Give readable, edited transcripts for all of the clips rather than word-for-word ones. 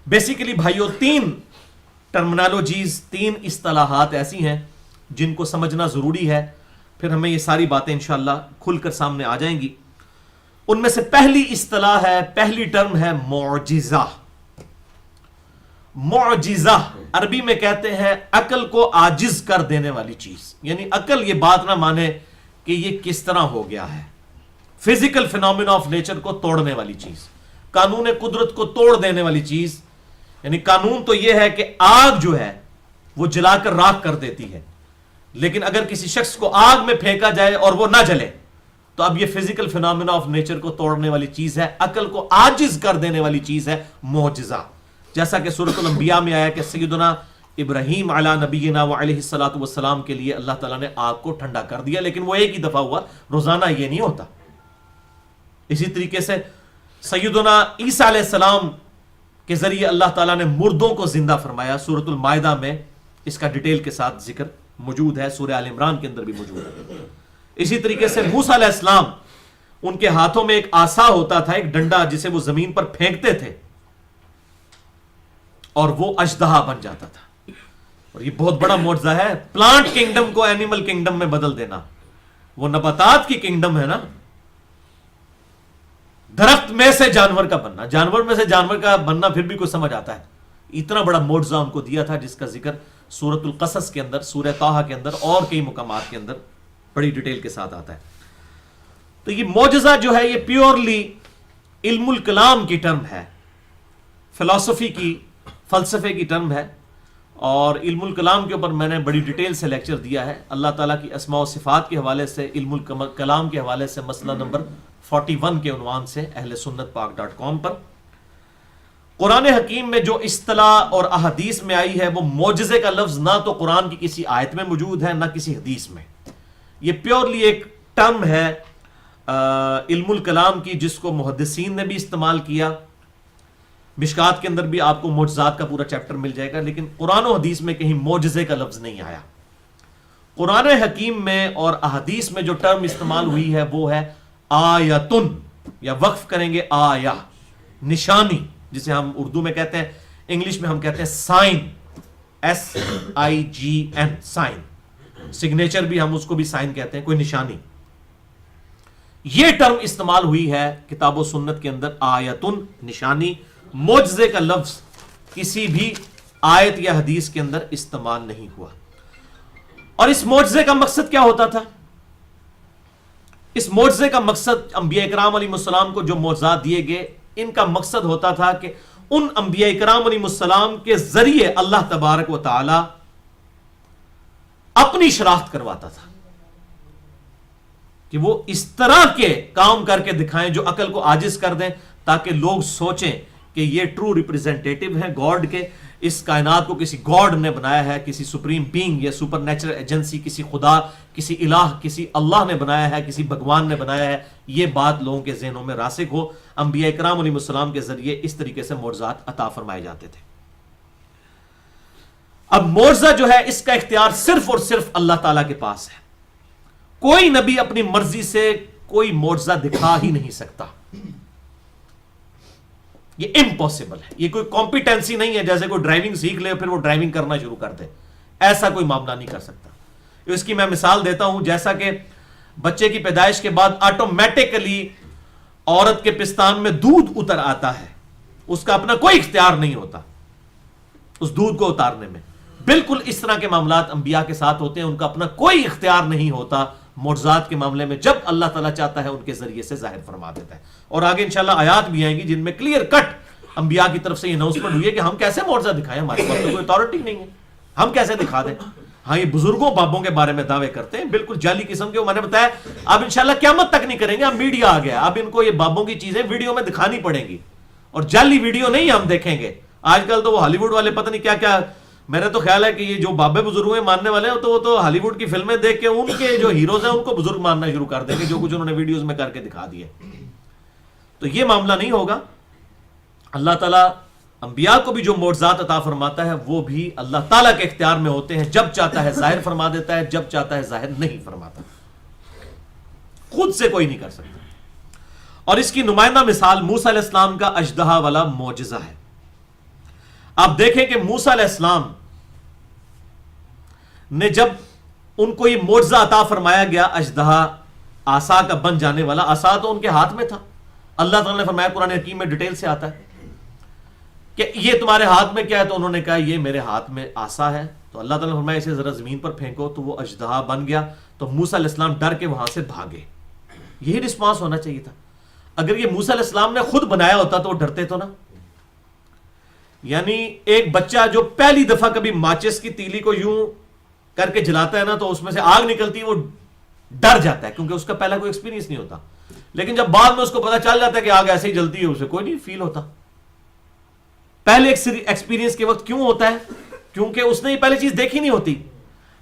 Basically بھائیوں تین terminologies, تین اصطلاحات ایسی ہیں جن کو سمجھنا ضروری ہے، پھر ہمیں یہ ساری باتیں انشاءاللہ کھل کر سامنے آ جائیں گی۔ ان میں سے پہلی اصطلاح ہے، پہلی ٹرم ہے معجزہ۔ معجزہ عربی میں کہتے ہیں عقل کو عاجز کر دینے والی چیز، یعنی عقل یہ بات نہ مانے کہ یہ کس طرح ہو گیا ہے، فزیکل فینومینا آف نیچر کو توڑنے والی چیز، قانون قدرت کو توڑ دینے والی چیز۔ یعنی قانون تو یہ ہے کہ آگ جو ہے وہ جلا کر راکھ کر دیتی ہے، لیکن اگر کسی شخص کو آگ میں پھینکا جائے اور وہ نہ جلے تو اب یہ فزیکل فینومینا آف نیچر کو توڑنے والی چیز ہے، عقل کو عاجز کر دینے والی چیز ہے معجزہ۔ جیسا کہ سورۃ الانبیاء میں آیا کہ سیدنا ابراہیم علی نبینا وعلیہ الصلوۃ والسلام کے لیے اللہ تعالیٰ نے آگ کو ٹھنڈا کر دیا، لیکن وہ ایک ہی دفعہ ہوا، روزانہ یہ نہیں ہوتا۔ اسی طریقے سے سیدنا عیسیٰ علیہ السلام کے ذریعے اللہ تعالیٰ نے مردوں کو زندہ فرمایا، سورۃ المائدہ میں اس کا ڈیٹیل کے ساتھ ذکر موجود ہے، سورہ آل عمران کے اندر بھی موجود ہے۔ اسی طریقے سے موسیٰ علیہ السلام، ان کے ہاتھوں میں ایک عصا ہوتا تھا، ایک ڈنڈا جسے وہ زمین پر پھینکتے تھے اور وہ اژدہا بن جاتا تھا۔ اور یہ بہت بڑا معجزہ ہے، پلانٹ کنگڈم کو اینیمل کنگڈم میں بدل دینا، وہ نباتات کی کنگڈم ہے نا، درخت میں سے جانور کا بننا، جانور میں سے جانور کا بننا پھر بھی کوئی سمجھ آتا ہے۔ اتنا بڑا معجزہ ان کو دیا تھا جس کا ذکر سورۃ القصص کے اندر، سورہ طٰہٰ کے اندر اور کئی مقامات کے اندر بڑی ڈیٹیل کے ساتھ آتا ہے۔ تو یہ معجزہ جو ہے یہ پیورلی علم الکلام کی ٹرم ہے، فلسفی کی، فلسفے کی ٹرم ہے، اور علم الکلام کے اوپر میں نے بڑی ڈیٹیل سے لیکچر دیا ہے۔ اللہ تعالیٰ کی اسماء و صفات کے حوالے سے، علم الکلام کے حوالے سے مسئلہ نمبر 41 کے عنوان سے اہل سنت پاک .com پر۔ قرآن حکیم میں جو اصطلاح اور احادیث میں آئی ہے وہ معجزے کا لفظ نہ تو قرآن کی کسی آیت میں موجود ہے نہ کسی حدیث میں، یہ پیورلی ایک ٹرم ہے علم الکلام کی، جس کو محدثین نے بھی استعمال کیا۔ مشکات کے اندر بھی آپ کو معجزات کا پورا چیپٹر مل جائے گا، لیکن قرآن و حدیث میں کہیں معجزے کا لفظ نہیں آیا۔ قرآن حکیم میں اور احادیث میں جو ٹرم استعمال ہوئی ہے وہ ہے آیتن، یا وقف کریں گے آیا، نشانی، جسے ہم اردو میں کہتے ہیں، انگلش میں ہم کہتے ہیں سائن، SIGN، سائن، سگنیچر بھی ہم اس کو بھی سائن کہتے ہیں، کوئی نشانی۔ یہ ٹرم استعمال ہوئی ہے کتاب و سنت کے اندر، آیتن، نشانی۔ معجزے کا لفظ کسی بھی آیت یا حدیث کے اندر استعمال نہیں ہوا۔ اور اس معجزے کا مقصد کیا ہوتا تھا؟ اس معجزے کا مقصد، انبیاء کرام علیہ السلام کو جو معجزات دیے گئے، ان کا مقصد ہوتا تھا کہ ان انبیاء کرام علیہ السلام کے ذریعے اللہ تبارک و تعالی اپنی شناخت کرواتا تھا، کہ وہ اس طرح کے کام کر کے دکھائیں جو عقل کو عاجز کر دیں، تاکہ لوگ سوچیں کہ یہ ٹرو ریپریزنٹیٹو ہیں گاڈ کے، اس کائنات کو کسی گاڈ نے بنایا ہے، کسی سپریم بینگ یا سپر نیچرل ایجنسی، کسی خدا، کسی الہ، کسی اللہ نے بنایا ہے، کسی بھگوان نے بنایا ہے۔ یہ بات لوگوں کے ذہنوں میں راسخ ہو۔ انبیاء کرام علیہ السلام کے ذریعے اس طریقے سے معجزات عطا فرمائے جاتے تھے۔ اب معجزہ جو ہے اس کا اختیار صرف اور صرف اللہ تعالیٰ کے پاس ہے۔ کوئی نبی اپنی مرضی سے کوئی معجزہ دکھا ہی نہیں سکتا، یہ امپاسبل ہے۔ یہ کوئی کمپیٹنسی نہیں ہے، جیسے کوئی ڈرائیونگ سیکھ لے پھر وہ ڈرائیونگ کرنا شروع کر دے، ایسا کوئی معاملہ نہیں کر سکتا۔ اس کی میں مثال دیتا ہوں، جیسا کہ بچے کی پیدائش کے بعد آٹومیٹکلی عورت کے پستان میں دودھ اتر آتا ہے، اس کا اپنا کوئی اختیار نہیں ہوتا اس دودھ کو اتارنے میں۔ بالکل اس طرح کے معاملات انبیاء کے ساتھ ہوتے ہیں، ان کا اپنا کوئی اختیار نہیں ہوتا معجزات کے معاملے میں، جب اللہ تعالیٰ چاہتا ہے ان کے ذریعے سے ظاہر فرما دیتا ہے۔ اور آگے انشاءاللہ آیات بھی آئیں گی جن میں کلیئر کٹ انبیاء کی طرف سے یہ اناؤنسمنٹ ہوئی ہے کہ ہم کیسے معجزہ دکھائیں، ہمارے پاس تو کوئی اتھارٹی نہیں ہے، ہم کیسے دکھا دیں۔ ہاں یہ بزرگوں بابوں کے بارے میں دعوے کرتے ہیں، بالکل جعلی قسم کے، میں نے بتایا اب انشاءاللہ قیامت تک نہیں کریں گے، اب میڈیا آ گیا، اب ان کو یہ بابوں کی چیزیں ویڈیو میں دکھانی پڑیں گی، اور جعلی ویڈیو نہیں ہم دیکھیں گے۔ آج کل تو وہ ہالی ووڈ والے پتہ نہیں کیا کیا، میرا تو خیال ہے کہ یہ جو بابے بزرگوں ماننے والے ہیں تو وہ تو ہالی ووڈ کی فلمیں دیکھ کے ان کے جو ہیروز ہیں ان کو بزرگ ماننا شروع کر دیں گے، جو کچھ انہوں نے ویڈیوز میں کر کے دکھا دیے۔ تو یہ معاملہ نہیں ہوگا۔ اللہ تعالیٰ انبیاء کو بھی جو معجزات عطا فرماتا ہے وہ بھی اللہ تعالیٰ کے اختیار میں ہوتے ہیں، جب چاہتا ہے ظاہر فرما دیتا ہے، جب چاہتا ہے ظاہر نہیں فرماتا، خود سے کوئی نہیں کر سکتا۔ اور اس کی نمائندہ مثال موسیٰ علیہ السلام کا اژدہا والا معجزہ ہے۔ آپ دیکھیں کہ موسیٰ علیہ السلام نے جب ان کو یہ معجزہ عطا فرمایا گیا اژدہا عصا کا بن جانے والا، عصا تو ان کے ہاتھ میں تھا، اللہ تعالیٰ نے فرمایا قرآن حکیم میں ڈیٹیل سے آتا ہے کہ یہ تمہارے ہاتھ میں کیا ہے، تو انہوں نے کہا یہ میرے ہاتھ میں عصا ہے، تو اللہ تعالیٰ نے فرمایا اسے ذرا زمین پر پھینکو، تو وہ اژدہا بن گیا، تو موسیٰ علیہ السلام ڈر کے وہاں سے بھاگے۔ یہی رسپانس ہونا چاہیے تھا۔ اگر یہ موسیٰ علیہ السلام نے خود بنایا ہوتا تو وہ ڈرتے تو نا۔ یعنی ایک بچہ جو پہلی دفعہ کبھی ماچس کی تیلی کو یوں کر کے جلاتا ہے نا تو اس میں سے آگ نکلتی ہے، وہ ڈر جاتا ہے کیونکہ اس کا پہلا کوئی ایکسپیرینس نہیں ہوتا، لیکن جب بعد میں اس کو پتا چل جاتا ہے کہ آگ ایسے ہی جلتی ہے، اسے کوئی نہیں فیل ہوتا۔ پہلے ایکسپیرینس کے وقت کیوں ہوتا ہے؟ کیونکہ اس نے یہ پہلی چیز دیکھی نہیں ہوتی۔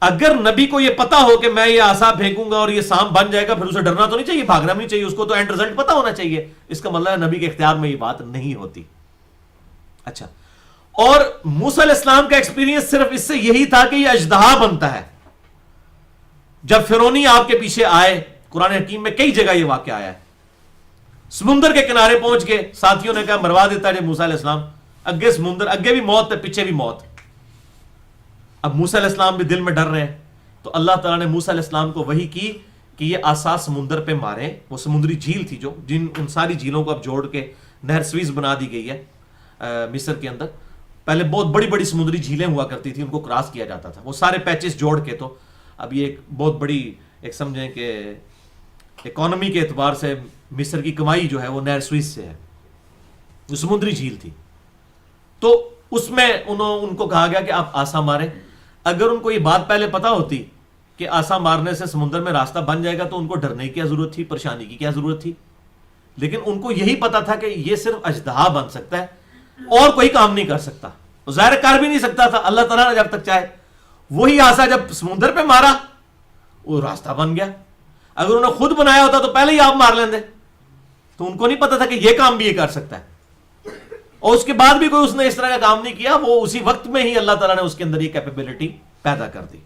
اگر نبی کو یہ پتا ہو کہ میں یہ عصا پھینکوں گا اور یہ سانپ بن جائے گا، پھر اسے ڈرنا تو نہیں چاہیے، بھاگنا بھی نہیں چاہیے، اس کو تو اینڈ رزلٹ پتا ہونا چاہیے۔ اس کا مطلب ہے نبی کے اختیار میں یہ بات نہیں ہوتی۔ اچھا، اور موسیٰ علیہ السلام کا ایکسپیرینس صرف اس سے یہی تھا کہ یہ اژدہا بنتا ہے۔ جب فرعونی آپ کے پیچھے آئے، قرآن حکیم میں کئی جگہ یہ واقعہ آیا ہے، سمندر کے کنارے پہنچ کے ساتھیوں نے کہا مروا دیتا ہے موسیٰ علیہ السلام، اگے سمندر، اگے بھی موت ہے پیچھے بھی موت۔ اب موسیٰ علیہ السلام بھی دل میں ڈر رہے ہیں، تو اللہ تعالیٰ نے موسیٰ علیہ السلام کو وحی کی کہ یہ عصا سمندر پہ مارے۔ وہ سمندری جھیل تھی جو ان ساری جھیلوں کو اب جوڑ کے نہر سویز بنا دی گئی ہے مصر کے اندر۔ پہلے بہت بڑی بڑی سمندری جھیلیں ہوا کرتی تھی، ان کو کراس کیا جاتا تھا، وہ سارے پیچز جوڑ کے، تو اب یہ ایک بہت بڑی ایک سمجھیں کہ اکانومی کے اعتبار سے مصر کی کمائی جو ہے وہ نہر سویز سے ہے، جو سمندری جھیل تھی۔ تو اس میں ان کو کہا گیا کہ آپ عصا ماریں۔ اگر ان کو یہ بات پہلے پتا ہوتی کہ عصا مارنے سے سمندر میں راستہ بن جائے گا تو ان کو ڈرنے کی کیا ضرورت تھی، پریشانی کی کیا ضرورت تھی؟ لیکن ان کو یہی پتا تھا کہ یہ صرف اژدہا بن سکتا ہے اور کوئی کام نہیں کر سکتا، ظاہر کر بھی نہیں سکتا تھا، اللہ تعالیٰ نے جب تک چاہے۔ وہی عصا جب سمندر پہ مارا وہ راستہ بن گیا۔ اگر انہوں نے خود بنایا ہوتا تو پہلے ہی آپ مار لیندے، تو ان کو نہیں پتا تھا کہ یہ کام بھی یہ کر سکتا ہے، اور اس کے بعد بھی کوئی اس نے اس طرح کا کام نہیں کیا، وہ اسی وقت میں ہی اللہ تعالیٰ نے اس کے اندر یہ کیپیبلٹی پیدا کر دی۔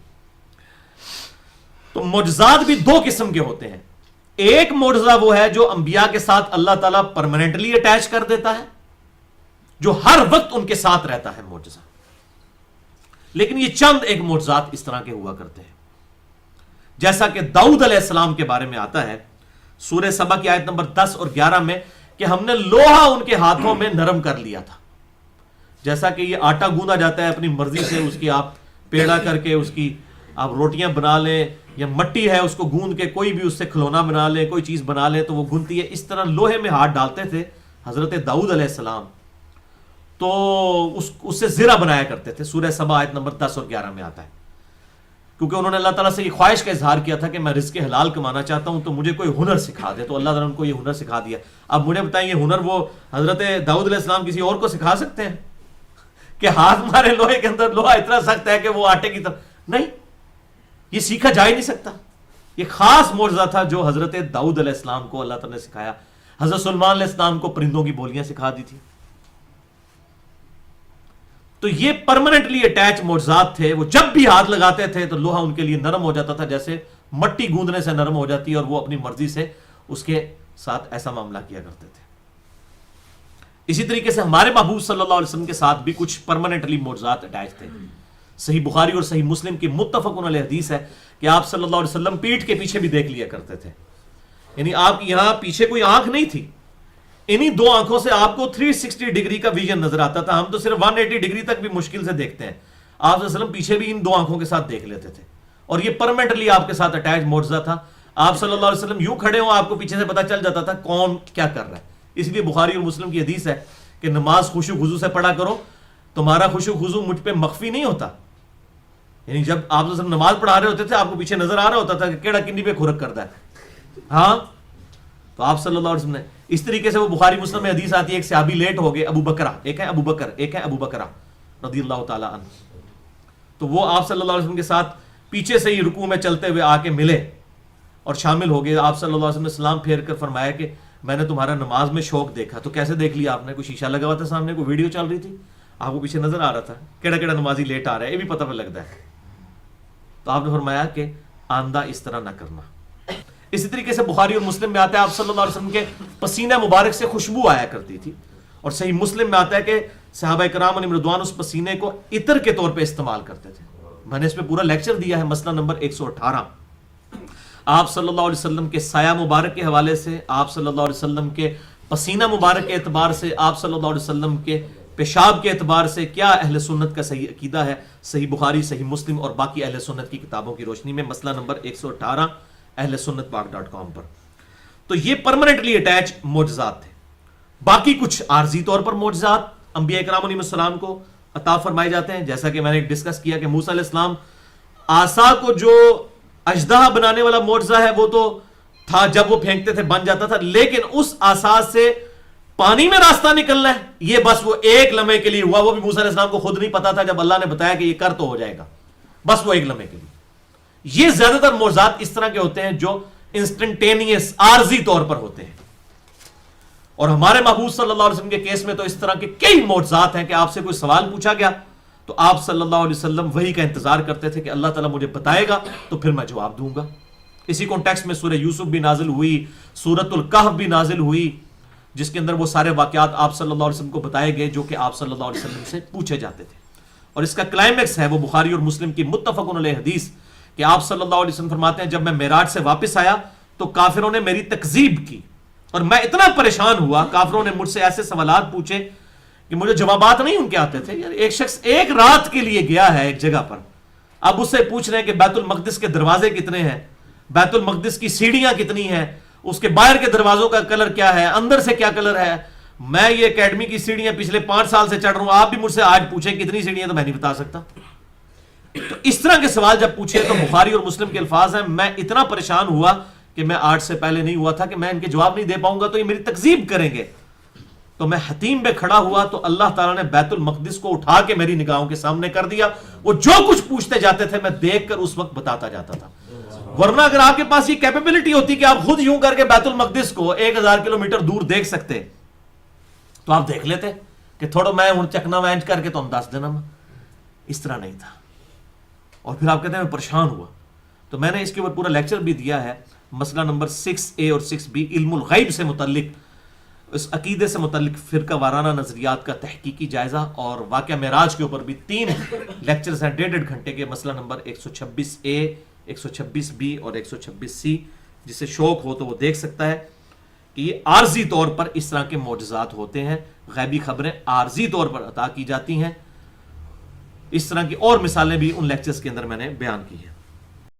تو معجزات بھی دو قسم کے ہوتے ہیں، ایک معجزہ وہ ہے جو انبیاء کے ساتھ اللہ تعالیٰ پرماننٹلی اٹیچ کر دیتا ہے، جو ہر وقت ان کے ساتھ رہتا ہے معجزہ، لیکن یہ چند ایک معجزات اس طرح کے ہوا کرتے ہیں، جیسا کہ داؤد علیہ السلام کے بارے میں آتا ہے سورہ سبا کی آیت نمبر 10 اور 11 میں کہ ہم نے لوہا ان کے ہاتھوں میں نرم کر لیا تھا۔ جیسا کہ یہ آٹا گوندا جاتا ہے اپنی مرضی سے، اس کی آپ پیڑا کر کے اس کی آپ روٹیاں بنا لیں، یا مٹی ہے اس کو گوند کے کوئی بھی اس سے کھلونا بنا لیں، کوئی چیز بنا لیں تو وہ گنتی ہے، اس طرح لوہے میں ہاتھ ڈالتے تھے حضرت داؤد علیہ السلام، تو اس سے زرہ بنایا کرتے تھے۔ سورہ سبا آیت نمبر 10 اور 11 میں آتا ہے، کیونکہ انہوں نے اللہ تعالیٰ سے یہ خواہش کا اظہار کیا تھا کہ میں رزق حلال کمانا چاہتا ہوں تو مجھے کوئی ہنر سکھا دے، تو اللہ تعالیٰ نے ان کو یہ ہنر سکھا دیا۔ اب مجھے بتائیں یہ ہنر وہ حضرت داؤد علیہ السلام کسی اور کو سکھا سکتے ہیں کہ ہاتھ مارے لوہے کے اندر، لوہا اتنا سخت ہے کہ وہ آٹے کی طرح نہیں، یہ سیکھا جا ہی نہیں سکتا۔ یہ خاص معجزہ تھا جو حضرت داؤد علیہ السلام کو اللہ تعالیٰ نے سکھایا۔ حضرت سلیمان علیہ السلام کو پرندوں کی بولیاں سکھا دی تھی۔ تو یہ پرماننٹلی اٹیچ معجزات تھے، وہ جب بھی ہاتھ لگاتے تھے تو لوہا ان کے لیے نرم ہو جاتا تھا، جیسے مٹی گوندنے سے نرم ہو جاتی ہے، اور وہ اپنی مرضی سے اس کے ساتھ ایسا معاملہ کیا کرتے تھے۔ اسی طریقے سے ہمارے محبوب صلی اللہ علیہ وسلم کے ساتھ بھی کچھ پرماننٹلی معجزات اٹیچ تھے۔ صحیح بخاری اور صحیح مسلم کی متفق علیہ حدیث ہے کہ آپ صلی اللہ علیہ وسلم پیٹھ کے پیچھے بھی دیکھ لیا کرتے تھے، یعنی آپ یہاں پیچھے کوئی آنکھ نہیں تھی، انہی دو آنکھوں سے آپ کو 360 ڈگری کا ویژن نظر آتا تھا۔ ہم تو صرف 180 ڈگری تک بھی مشکل سے دیکھتے ہیں، آپ صلی اللہ علیہ وسلم پیچھے بھی ان دو آنکھوں کے ساتھ دیکھ لیتے تھے، اور یہ پرماننٹلی آپ کے ساتھ اٹیچ معجزہ تھا۔ آپ صلی اللہ علیہ وسلم یوں کھڑے ہوں، آپ کو پیچھے سے پتہ چل جاتا تھا کون کیا کر رہا ہے۔ اس لیے بخاری اور مسلم کی حدیث ہے کہ نماز خشوع خضوع سے پڑھا کرو، تمہارا خشوع خضوع مجھ پہ مخفی نہیں ہوتا، یعنی جب آپ صلی اللہ علیہ وسلم نماز پڑھا رہے ہوتے تھے آپ کو پیچھے نظر آ رہا ہوتا تھا کہ کیڑا کنڈی پہ کھرک کرتا ہے، ہاں، تو آپ صلی اللہ علیہ وسلم نے اس طریقے سے، وہ بخاری مسلم میں حدیث آتی ہے، ایک صحابی لیٹ ہو گئے، ابو بکرہ، ایک ہے ابو بکر، ایک ہے ابو بکرہ رضی اللہ تعالیٰ عنہ، تو وہ آپ صلی اللہ علیہ وسلم کے ساتھ پیچھے سے ہی رکوع میں چلتے ہوئے آ کے ملے اور شامل ہو گئے۔ آپ صلی اللہ علیہ وسلم نے سلام پھیر کر فرمایا کہ میں نے تمہارا نماز میں شوق دیکھا۔ تو کیسے دیکھ لیا آپ نے؟ کوئی شیشہ لگا ہوا تھا سامنے، کوئی ویڈیو چل رہی تھی، آپ کو پیچھے نظر آ رہا تھا کیڑا کیڑا نمازی لیٹ آ رہا ہے، یہ بھی پتہ پہ لگتا ہے۔ تو آپ نے فرمایا کہ آندہ اس طرح نہ کرنا۔ اسی طریقے سے بخاری اور مسلم میں آتا ہے آپ صلی اللہ علیہ وسلم کے پسینہ مبارک سے خوشبو آیا کرتی تھی، اور صحیح مسلم میں آتا ہے کہ صحابہ کرام علیہم رضوان اس پسینے کو عطر کے طور پہ استعمال کرتے تھے. میں نے اس پہ پورا لیکچر دیا ہے, مسئلہ نمبر 118. آپ صلی اللہ علیہ وسلم کے سایہ مبارک کے حوالے سے, آپ صلی اللہ علیہ وسلم کے پسینہ مبارک کے اعتبار سے, آپ صلی اللہ علیہ وسلم کے پیشاب کے اعتبار سے کیا اہل سنت کا صحیح عقیدہ ہے, صحیح بخاری, صحیح مسلم اور باقی اہل سنت کی کتابوں کی روشنی میں. مسئلہ نمبر 118 اہل سنت پاک.com پر. تو یہ پرماننٹلی اٹیچ معجزات تھے. باقی کچھ عارضی طور پر معجزات انبیاء کرام علیہ السلام کو عطا فرمائے جاتے ہیں, جیسا کہ میں نے ڈسکس کیا کہ موسیٰ علیہ السلام عصا کو جو اژدہا بنانے والا معجزہ ہے وہ تو تھا, جب وہ پھینکتے تھے بن جاتا تھا, لیکن اس عصا سے پانی میں راستہ نکلنا ہے یہ بس وہ ایک لمحے کے لیے ہوا. وہ بھی موسیٰ علیہ السلام کو خود نہیں پتا تھا, جب اللہ نے بتایا کہ یہ کر تو ہو جائے گا, بس وہ ایک لمحے کے لیے. یہ زیادہ تر معجزات اس طرح کے ہوتے ہیں جو انسٹنٹینیس عارضی طور پر ہوتے ہیں. اور ہمارے محبوب صلی اللہ علیہ وسلم کے کیس میں تو اس طرح کے کئی معجزات ہیں کہ آپ سے کوئی سوال پوچھا گیا تو آپ صلی اللہ علیہ وسلم وہی کا انتظار کرتے تھے کہ اللہ تعالیٰ مجھے بتائے گا تو پھر میں جواب دوں گا. اسی کانٹیکسٹ میں سورہ یوسف بھی نازل ہوئی, سورۃ الکہف بھی نازل ہوئی, جس کے اندر وہ سارے واقعات آپ صلی اللہ علیہ وسلم کو بتائے گئے جو کہ آپ صلی اللہ علیہ وسلم سے پوچھے جاتے تھے. اور اس کا کلائمیکس ہے وہ بخاری اور مسلم کی متفق علیہ حدیث کہ آپ صلی اللہ علیہ وسلم فرماتے ہیں جب میں معراج سے واپس آیا تو کافروں نے میری تکذیب کی اور میں اتنا پریشان ہوا. کافروں نے مجھ سے ایسے سوالات پوچھے کہ مجھے جوابات نہیں ان کے آتے تھے. یار ایک شخص ایک رات کے لیے گیا ہے ایک جگہ پر, اب اس سے پوچھ رہے ہیں کہ بیت المقدس کے دروازے کتنے ہیں, بیت المقدس کی سیڑھیاں کتنی ہیں, اس کے باہر کے دروازوں کا کلر کیا ہے, اندر سے کیا کلر ہے. میں یہ اکیڈمی کی سیڑھیاں پچھلے 5 سال سے چڑھ رہا ہوں, آپ بھی مجھ سے آج پوچھیں کتنی سیڑھیاں, تو میں نہیں بتا سکتا. تو اس طرح کے سوال جب پوچھے تو بخاری اور مسلم کے الفاظ ہیں, میں اتنا پریشان ہوا کہ میں آج سے پہلے نہیں ہوا تھا کہ میں ان کے جواب نہیں دے پاؤں گا تو یہ میری تکذیب کریں گے. تو میں حتیم پہ کھڑا ہوا تو اللہ تعالیٰ نے بیت المقدس کو اٹھا کے میری نگاہوں کے سامنے کر دیا. وہ جو کچھ پوچھتے جاتے تھے میں دیکھ کر اس وقت بتاتا جاتا تھا. ورنہ اگر آپ کے پاس یہ کیپیبلٹی ہوتی کہ آپ خود یوں کر کے بیت المقدس کو 1000 کلومیٹر دور دیکھ سکتے تو آپ دیکھ لیتے کہ تھوڑا میں ہوں چکنا وینچ کر کے تو ہم دس دینا. اس طرح نہیں تھا. اور پھر آپ کہتے ہیں میں پریشان ہوا. تو میں نے اس کے اوپر پورا لیکچر بھی دیا ہے. مسئلہ نمبر 6A اور 6B علم الغیب سے متعلق, اس عقیدے سے متعلق فرقہ وارانہ نظریات کا تحقیقی جائزہ, اور واقعہ معراج کے اوپر بھی 3 لیکچرز ہیں 1.5 گھنٹے کے. مسئلہ نمبر 126A, 126B اور 126C. جسے شوق ہو تو وہ دیکھ سکتا ہے کہ یہ عارضی طور پر اس طرح کے معجزات ہوتے ہیں, غیبی خبریں عارضی طور پر عطا کی جاتی ہیں. اس طرح کی اور مثالیں بھی ان لیکچرز کے اندر میں نے بیان کی ہیں.